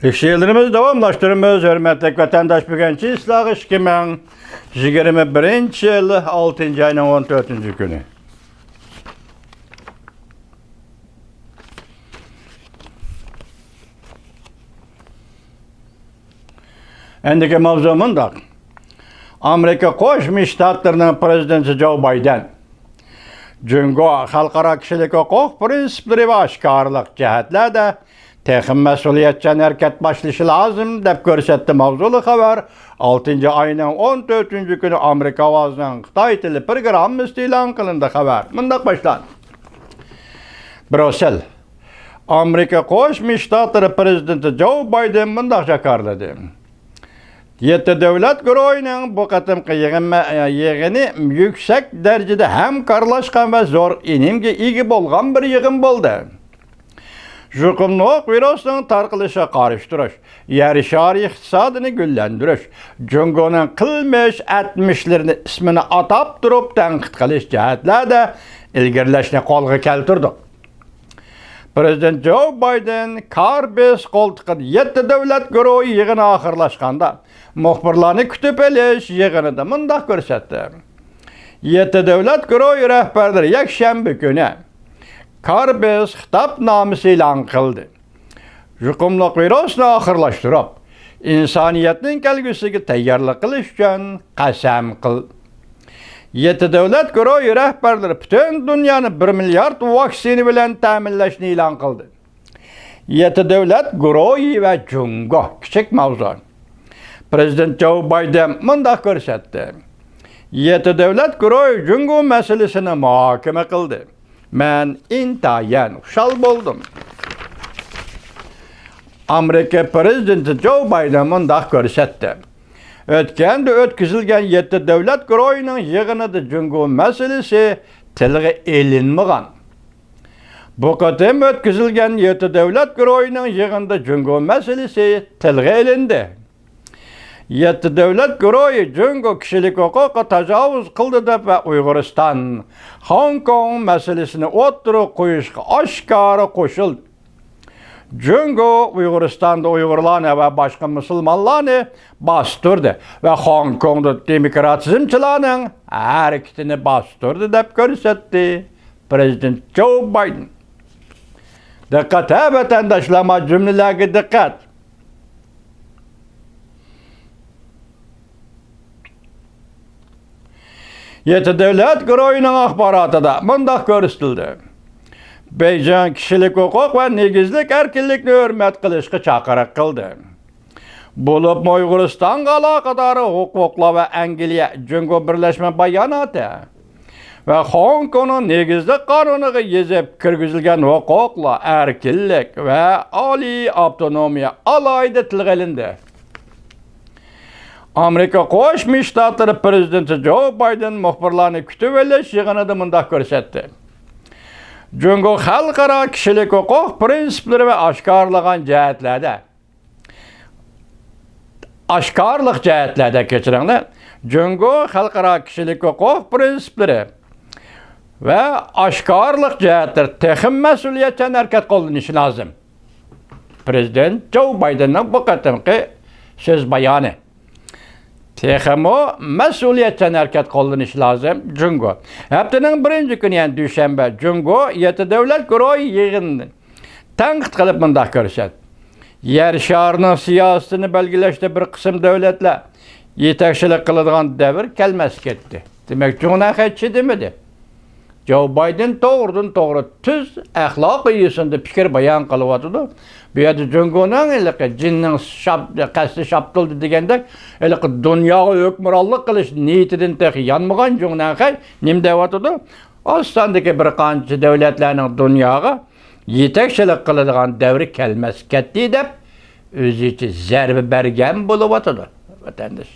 İşçilerimiz davamlaştırımız, hürmetlik vatandaş bugünkü ıslah 2021 yıl 6. ayının 14. günü. Endiki mavzumuz da Amerika Qo'shma Shtatlarining prezidenti Joe Biden Jungo xalqaro kishilik huquq prinsiplari va oshkorlik jihatlarda texim mas'uliyatchan harakat boshlashi lozim deb ko'rsatdi. Mavzuli xabar 6 ayning 14 kuni Amerika ovozining Xitoy tili programmasi e'lon qilindi. Xabar bunday boshlandi. Brussel Amerika Qo'shma Shtatlari prezidenti Joe Biden bunday jakarladi. 7 devlet guruhining bu qatimqi yig'ini yüksek derecede hamkorlashgan ve zor inimga ega bo'lgan bir yig'in bo'ldi. Yuqumliq virusning tarqalishiga qarshi turish, yer shari iqtisodini gullantirish, Jungoning qilmish atmishlarini ismini atab turib tanqid qilish jihatlarda ilgarilashni qo'lga keltirdi. Prezident Joe Biden Karbes qo'ltiqida 7 davlat guruhi yig'ini oxirlashganda muxbirlarni kutib olish yig'inida bunday ko'rsatdi. 7 davlat guruhi rahbarlari yakshanba kuni Karbes xitobnomasi e'lon qildi. Yuqumli virusni oxirlashtirib, insoniyatning kelgusiga tayyorlik qilish uchun qasam qildi. 7 davlat guruhi rahbarlari butun dunyoni 1 milliard vaksina bilan ta'minlashni e'lon qildi. 7 davlat guruhi va Jungo kichik mavzu. Prezident Joe Biden bunday ko'rsatdi. 7 davlat guruhi Jungo masalasini muhokama qildi. Men intayin xushal bo'ldim. Amerika prezidenti Joe Biden bunday ko'rsatdi. Ötkende ötküzülgen 7 devlet guruhining yig'inida Jungo masalasi tilga elinmagan. Bu qatim ötküzülgen 7 devlet guruhining yig'inida Jungo masalasi tilga elindi. 7 devlet guruhi Jungo kishilik huquqiga tajovuz qildi deb va Uyg'uriston, Hong Kong masalasini o'ttirib qo'yishga oshkora qo'shildi. Jungo Uyg'uristonda Uyg'urlarni va boshqa musulmonlarni bostirdi va Hong Kongda demokratizmchilarning harakatini bostirdi deb ko'rsatdi Prezident Joe Biden. Diqqat vatandoshlar, jumlalarga diqqat. Yedi davlat guruhining axborotida bunday ko'rsatildi. Beijing kishilik huquq va negizlik erkinlikni hurmat qilishga chaqiriq qildi. Bo'lib Uyg'uristonga aloqador huquqlar va Angliya Jungo birlashma bayonoti va Hong Kongning negizlik qonuniga yezib kirgizilgan huquqlar, erkinlik va oliy avtonomiya alohida tilga olindi. Amerika Qo'shma Shtatlari prezidenti Joe Biden muxbirlarni kutib olish yig'inida bunday ko'rsatdi. Jungo xalqaro kishilik huquq prinsiplari va oshkorlik jihatlarda kechiringlar. Jungo xalqaro kishilik huquq prinsiplari va oshkorlik jihatlarda texim mas'uliyatchan harakat qilinishi lozim. Prezident Joe Bidenning bu qatimqi so'z bayoni. Texmo mas'uliyatchan harakat qilinishi lozim. Jungo haftaning 1-kuni, yani dushanba, Jungo 7 davlat guruhi yig'inini tanqid qilib bunday ko'rsatdi. Yer sharining siyosatini belgilashda bir qism davlatlar yetakchilik qiladigan davr kelmas ketdi. Demak, Junaqachi demadi. Joe Biden to'g'ridan to'g'ri tuz axloq yuzasida fikr bayon qilyapti. Bu yerda Jungoning jinning qasdi shaptildi degandek, dunyoga hukmronlik qilish niyatidan yanmagan Junaqay nima deyapti? Ostondagi bir qancha davlatlarning dunyoga yetakchilik qiladigan davri kelmas ketdi deb o'zicha zarba bergan bo'lyapti vatandosh.